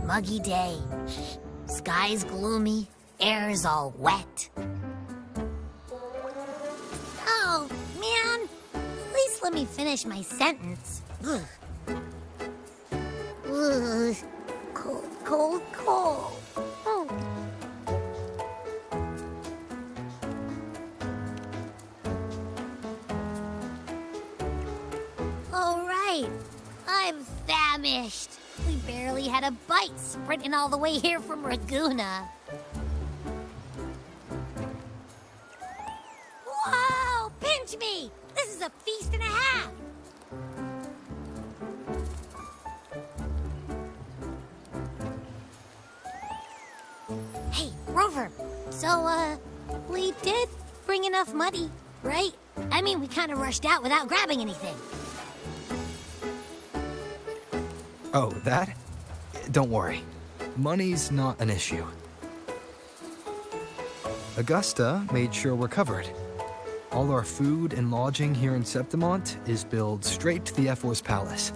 muggy day. Sky's gloomy, air's all wet. Oh, man. At least let me finish my sentence. Ugh. Ugh. Cold, cold, cold. Oh. All right. I'm famished. We barely had a bite sprinting all the way here from Ragusa. Whoa! Pinch me! This is a feast and a half! Hey, Rover. So, we did bring enough money, right? I mean, we kind of rushed out without grabbing anything. Oh, that? Don't worry. Money's not an issue. Augusta made sure we're covered. All our food and lodging here in Septimont is billed straight to the F4's palace.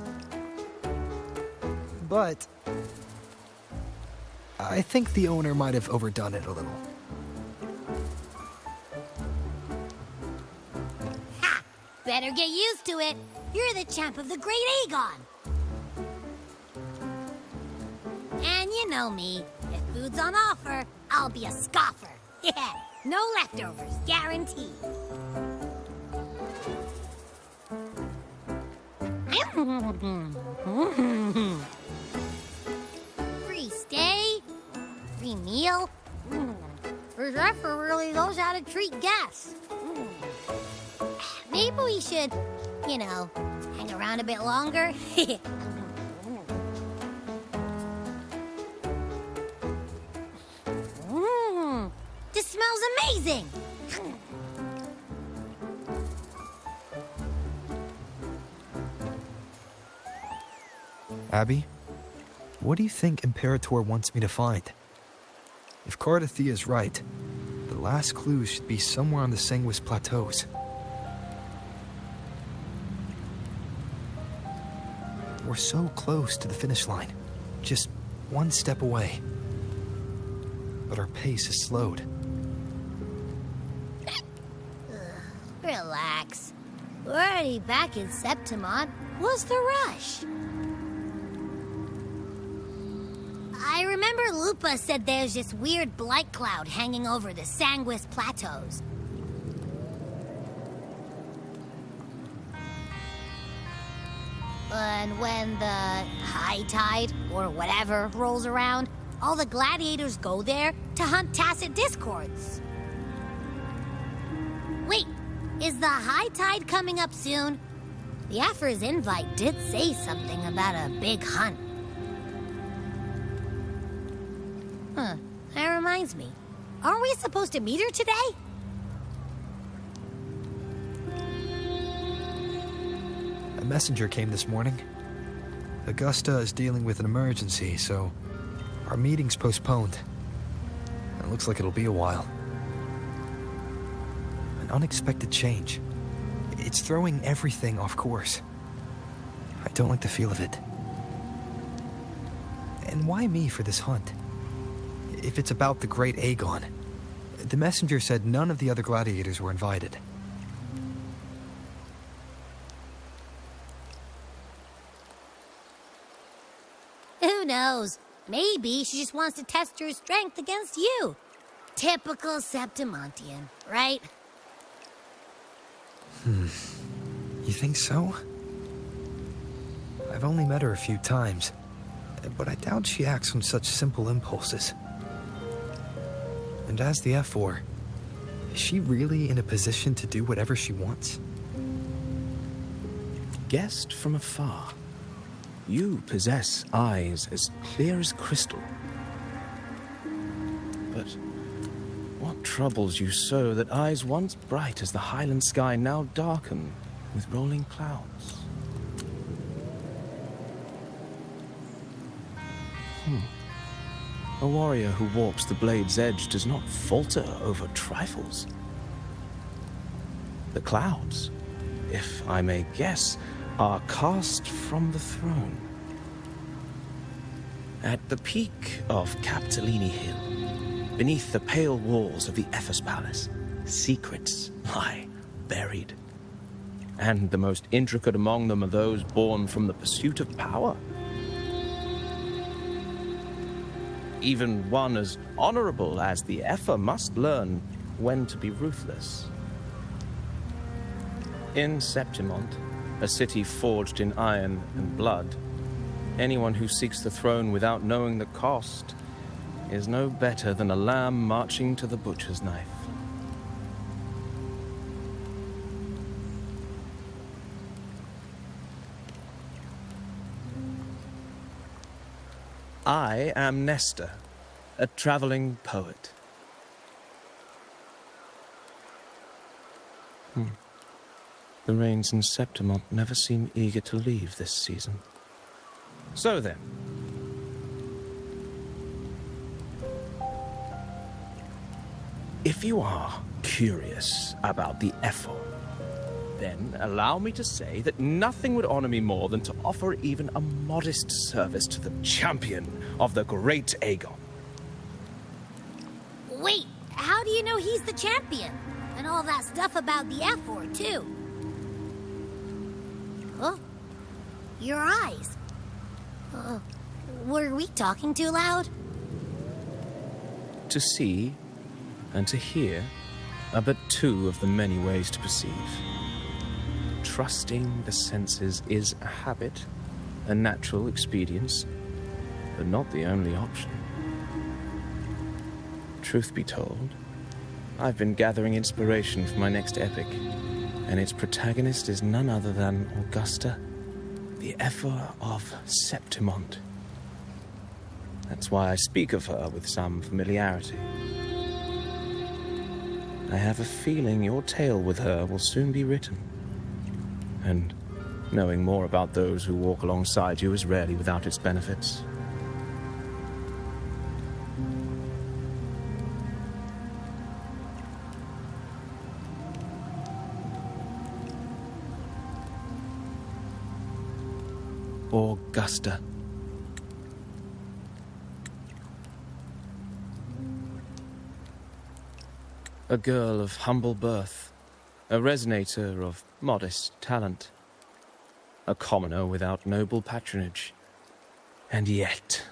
But I think the owner might have overdone it a little. Ha! Better get used to it. You're the champ of the Great Aegon. And you know me. If food's on offer, I'll be a scoffer. Yeah, no leftovers, guaranteed. Free stay, free meal. The chef really knows how to treat guests. Maybe we should, hang around a bit longer. This smells amazing! Abby, what do you think Imperator wants me to find? If Cardathea's right, the last clues should be somewhere on the Sanguis Plateaus. We're so close to the finish line, just one step away. But our pace is slowed. Relax. We're already back in Septimont. What's the rush? I remember Lupa said there's this weird blight cloud hanging over the Sanguis Plateaus. And when the high tide, or whatever, rolls around, all the gladiators go there to hunt tacit discords. Wait, is the high tide coming up soon? The Aphra's invite did say something about a big hunt. Huh, that reminds me. Aren't we supposed to meet her today? A messenger came this morning. Augusta is dealing with an emergency, so our meeting's postponed. It looks like it'll be a while. An unexpected change. It's throwing everything off course. I don't like the feel of it. And why me for this hunt? If it's about the Great Aegon. The messenger said none of the other gladiators were invited. Who knows? Maybe she just wants to test her strength against you. Typical Septimontian, right? You think so? I've only met her a few times, but I doubt she acts on such simple impulses. And as the F4, is she really in a position to do whatever she wants? Guessed from afar, you possess eyes as clear as crystal. But what troubles you so that eyes once bright as the highland sky now darken with rolling clouds? A warrior who walks the blade's edge does not falter over trifles. The clouds, if I may guess, are cast from the throne. At the peak of Capitolini Hill, beneath the pale walls of the Ephes Palace, secrets lie buried. And the most intricate among them are those born from the pursuit of power. Even one as honorable as the Epher must learn when to be ruthless. In Septimont, a city forged in iron and blood, anyone who seeks the throne without knowing the cost is no better than a lamb marching to the butcher's knife. I am Nestor, a traveling poet. The rains in Septimont never seem eager to leave this season. So then, if you are curious about the Epher, then allow me to say that nothing would honor me more than to offer even a modest service to the champion of the great Aegon. Wait, how do you know he's the champion? And all that stuff about the F4, too? Huh? Your eyes. Were we talking too loud? To see and to hear are but two of the many ways to perceive. Trusting the senses is a habit, a natural expedience, but not the only option. Truth be told, I've been gathering inspiration for my next epic, and its protagonist is none other than Augusta, the Epher of Septimont. That's why I speak of her with some familiarity. I have a feeling your tale with her will soon be written. And knowing more about those who walk alongside you is rarely without its benefits. Augusta. A girl of humble birth, a resonator of modest talent, a commoner without noble patronage. And yet,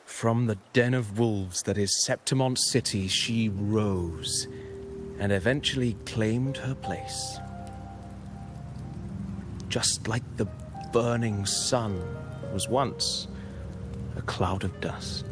from the den of wolves that is Septimont City, she rose and eventually claimed her place. Just like the burning sun was once a cloud of dust.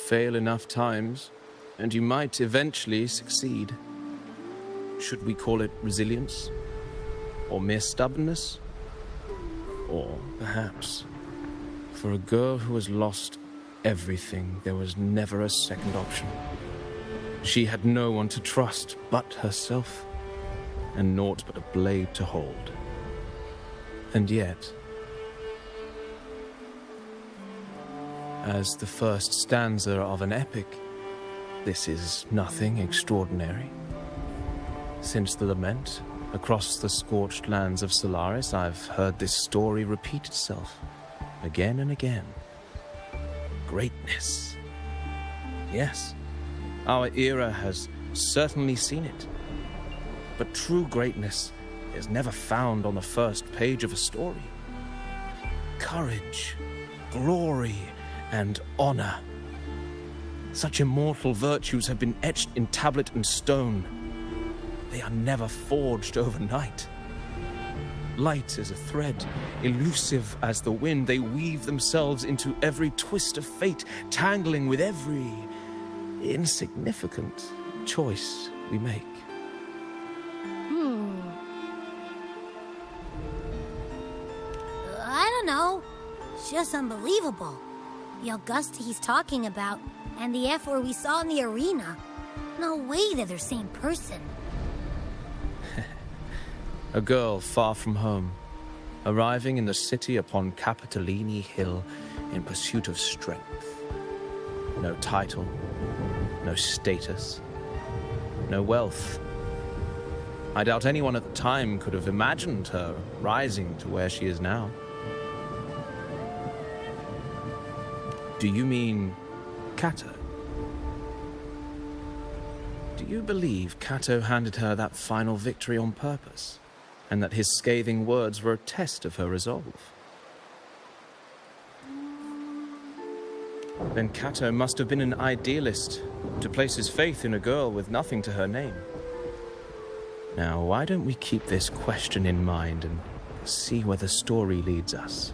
fail enough times, and you might eventually succeed. Should we call it resilience? Or mere stubbornness? Or perhaps, for a girl who has lost everything, there was never a second option. She had no one to trust but herself, and naught but a blade to hold. And yet, as the first stanza of an epic, this is nothing extraordinary. Since the lament, across the scorched lands of Solaris, I've heard this story repeat itself, again and again. Greatness. Yes, our era has certainly seen it. But true greatness is never found on the first page of a story. Courage, glory, and honor. Such immortal virtues have been etched in tablet and stone. They are never forged overnight. Light as a thread, elusive as the wind, they weave themselves into every twist of fate, tangling with every insignificant choice we make. I don't know. It's just unbelievable. The Augusta he's talking about, and the F word we saw in the arena. No way they're the same person. A girl far from home, arriving in the city upon Capitolini Hill in pursuit of strength. No title, no status, no wealth. I doubt anyone at the time could have imagined her rising to where she is now. Do you mean Kato? Do you believe Kato handed her that final victory on purpose, and that his scathing words were a test of her resolve? Then Kato must have been an idealist to place his faith in a girl with nothing to her name. Now, why don't we keep this question in mind and see where the story leads us?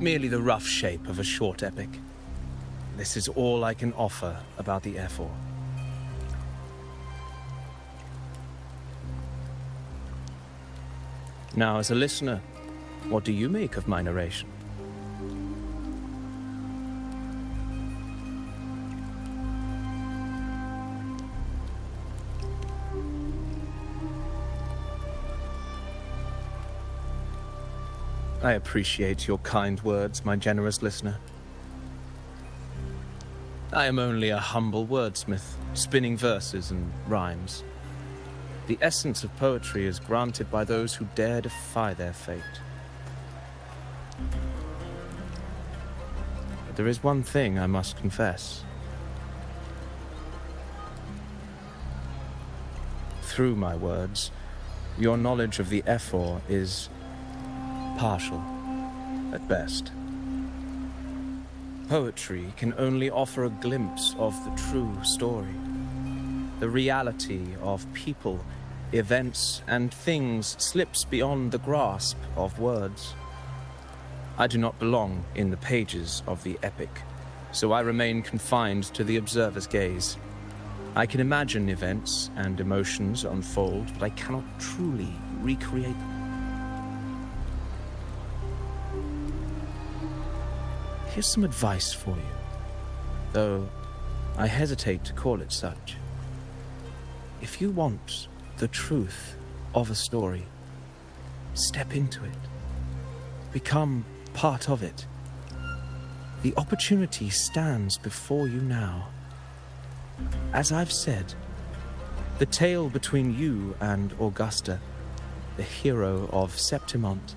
merely the rough shape of a short epic. This is all I can offer about the F4. Now, as a listener, what do you make of my narration? I appreciate your kind words, my generous listener. I am only a humble wordsmith, spinning verses and rhymes. The essence of poetry is granted by those who dare defy their fate. But there is one thing I must confess. Through my words, your knowledge of the F4 is partial, at best. Poetry can only offer a glimpse of the true story, the reality of people, events, and things slips beyond the grasp of words. I do not belong in the pages of the epic, so I remain confined to the observer's gaze. I can imagine events and emotions unfold, but I cannot truly recreate them. Here's some advice for you, though I hesitate to call it such. If you want the truth of a story, step into it. Become part of it. The opportunity stands before you now. As I've said, the tale between you and Augusta, the hero of Septimont,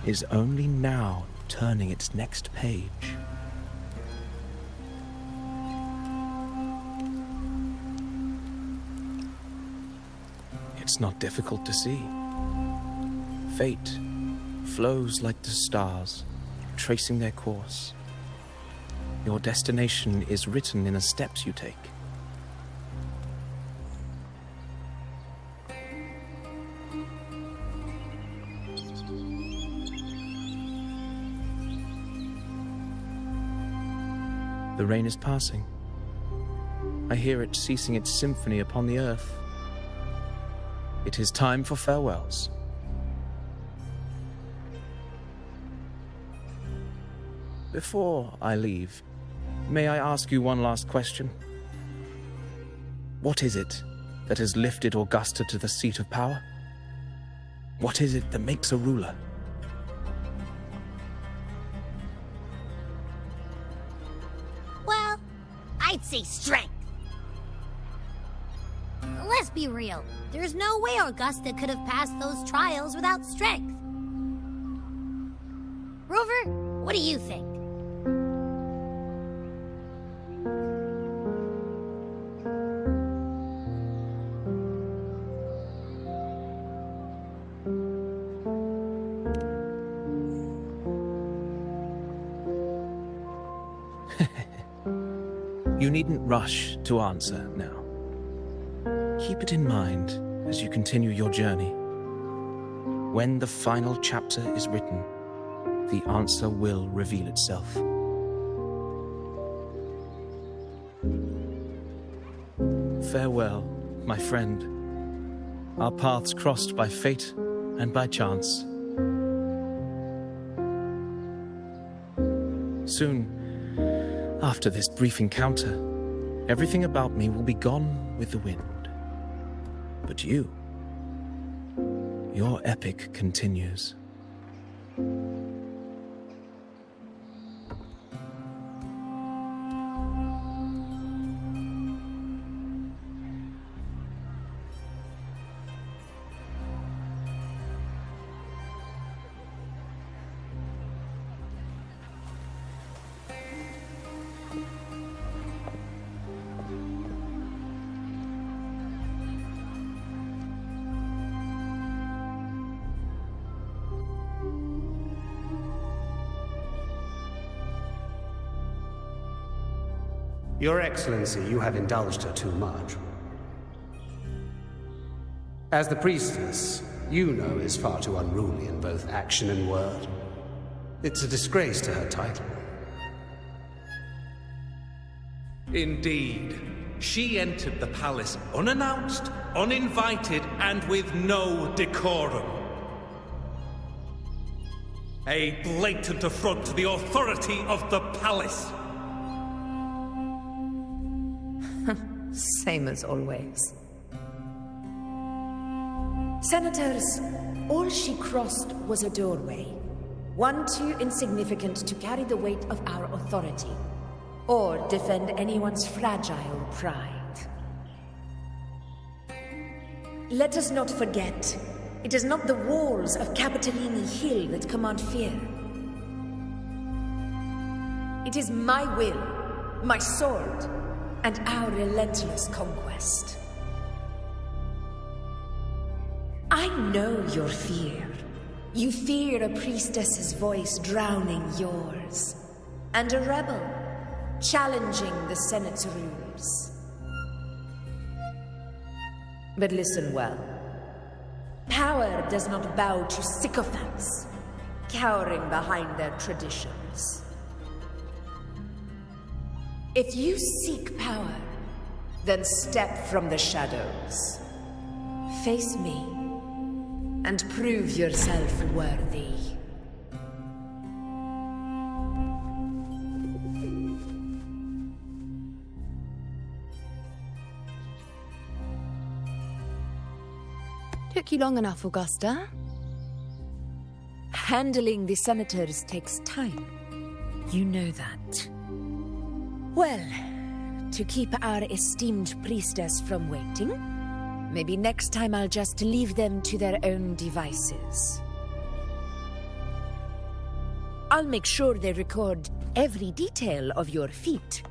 is only now turning its next page. It's not difficult to see. Fate flows like the stars, tracing their course. Your destination is written in the steps you take. The rain is passing. I hear it ceasing its symphony upon the earth. It is time for farewells. Before I leave, may I ask you one last question? What is it that has lifted Augusta to the seat of power? What is it that makes a ruler? I'd say strength. Let's be real. There's no way Augusta could have passed those trials without strength. Rover, what do you think? You needn't rush to answer now. Keep it in mind as you continue your journey. When the final chapter is written, the answer will reveal itself. Farewell, my friend. Our paths crossed by fate and by chance. Soon, after this brief encounter, everything about me will be gone with the wind. But you, your epic continues. Your Excellency, you have indulged her too much. As the priestess, you know is far too unruly in both action and word. It's a disgrace to her title. Indeed. She entered the palace unannounced, uninvited, and with no decorum. A blatant affront to the authority of the palace. Same as always. Senators, all she crossed was a doorway. One too insignificant to carry the weight of our authority, or defend anyone's fragile pride. Let us not forget, it is not the walls of Capitolini Hill that command fear. It is my will, my sword, and our relentless conquest. I know your fear. You fear a priestess's voice drowning yours, and a rebel challenging the Senate's rules. But listen well. Power does not bow to sycophants, cowering behind their traditions. If you seek power, then step from the shadows. Face me, and prove yourself worthy. Took you long enough, Augusta. Handling the senators takes time. You know that. Well, to keep our esteemed priestess from waiting, maybe next time I'll just leave them to their own devices. I'll make sure they record every detail of your feat,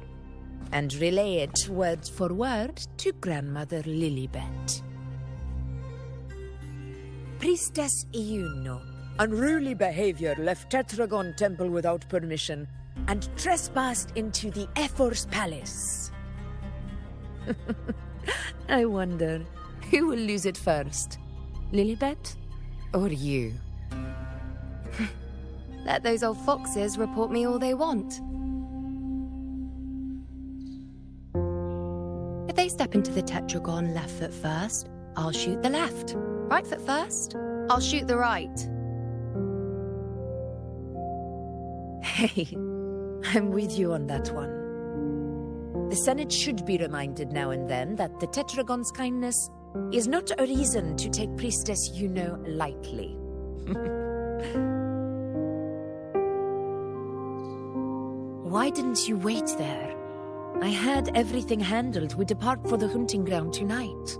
and relay it word for word to Grandmother Lilibet. Priestess Iuno, unruly behavior, left Tetragon Temple without permission, and trespassed into the Ephor's palace. I wonder, who will lose it first? Lilibet or you? Let those old foxes report me all they want. If they step into the tetragon left foot first, I'll shoot the left. Right foot first, I'll shoot the right. Hey, I'm with you on that one. The Senate should be reminded now and then that the Tetragon's kindness is not a reason to take Priestess Yuno lightly. Why didn't you wait there? I had everything handled. We depart for the hunting ground tonight.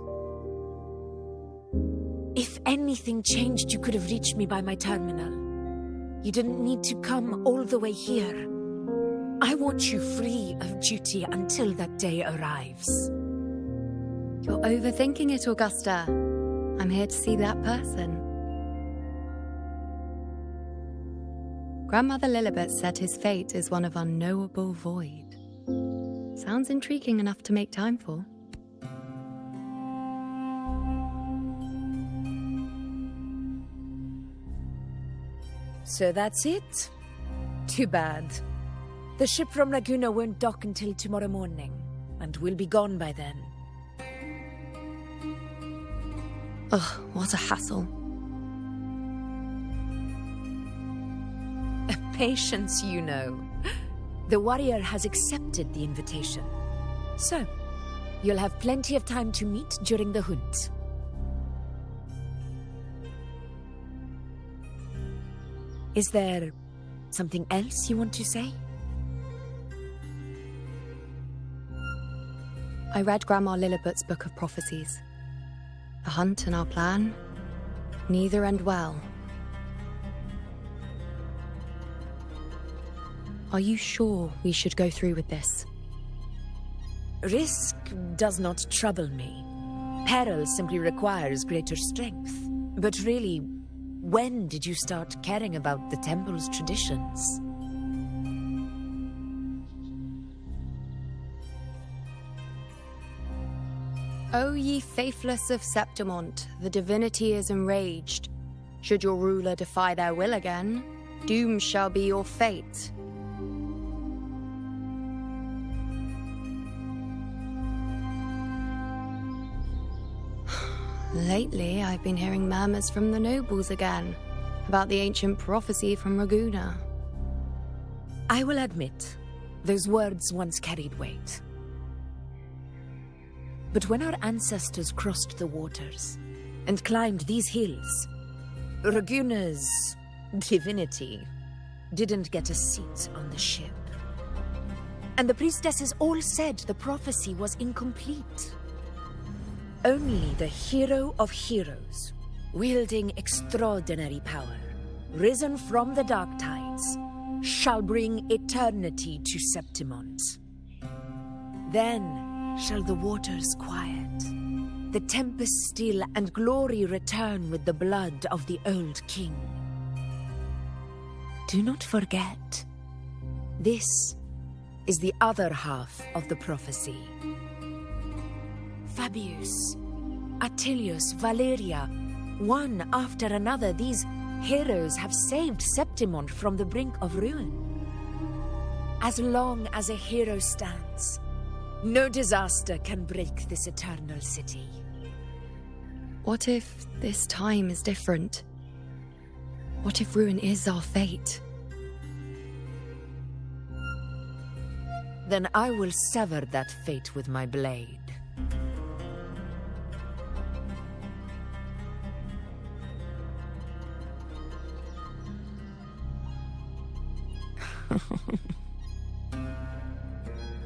If anything changed, you could have reached me by my terminal. You didn't need to come all the way here. I want you free of duty until that day arrives. You're overthinking it, Augusta. I'm here to see that person. Grandmother Lilibet said his fate is one of unknowable void. Sounds intriguing enough to make time for. So that's it? Too bad. The ship from Laguna won't dock until tomorrow morning, and we'll be gone by then. Ugh, what a hassle. Patience, you know. The warrior has accepted the invitation. So, you'll have plenty of time to meet during the hunt. Is there something else you want to say? I read Grandma Lilibet's Book of Prophecies. The hunt and our plan, neither end well. Are you sure we should go through with this? Risk does not trouble me. Peril simply requires greater strength. But really, when did you start caring about the temple's traditions? O ye faithless of Septimont, the divinity is enraged. Should your ruler defy their will again, Doom shall be your fate. Lately, I've been hearing murmurs from the nobles again about the ancient prophecy from Raguna. I will admit, those words once carried weight. But when our ancestors crossed the waters and climbed these hills, Raguna's divinity didn't get a seat on the ship. And the priestesses all said the prophecy was incomplete. Only the hero of heroes, wielding extraordinary power, risen from the dark tides, shall bring eternity to Septimont. Then shall the waters quiet, the tempest still, and glory return with the blood of the old king. Do not forget, this is the other half of the prophecy. Fabius, Attilius, Valeria, one after another, these heroes have saved Septimont from the brink of ruin. As long as a hero stands, no disaster can break this eternal city. What if this time is different? What if ruin is our fate? Then I will sever that fate with my blade.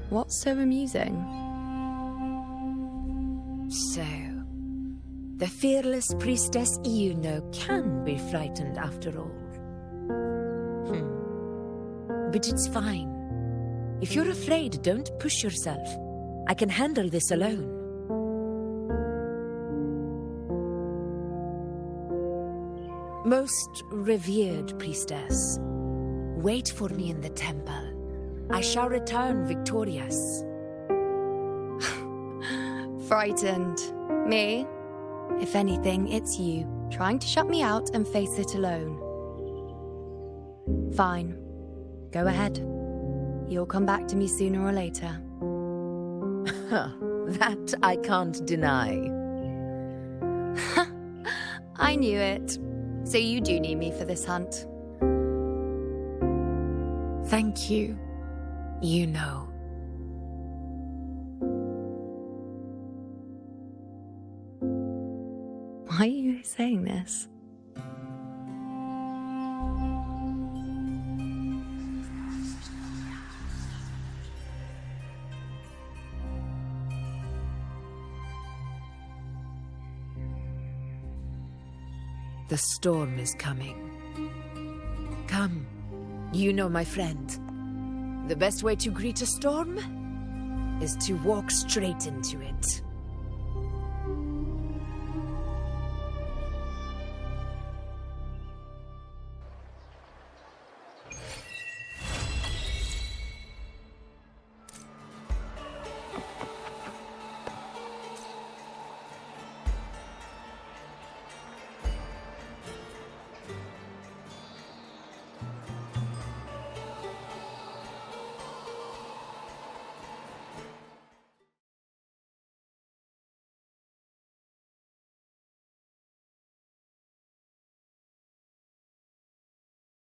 What's so amusing? So, the fearless priestess Iuno can be frightened after all. But it's fine. If you're afraid, don't push yourself. I can handle this alone. Most revered priestess, wait for me in the temple. I shall return victorious. Frightened. Me? If anything, it's you, trying to shut me out and face it alone. Fine. Go ahead. You'll come back to me sooner or later. That I can't deny. I knew it. So you do need me for this hunt. Thank you. You know. Why are you saying this? The storm is coming. Come, you know my friend. The best way to greet a storm is to walk straight into it.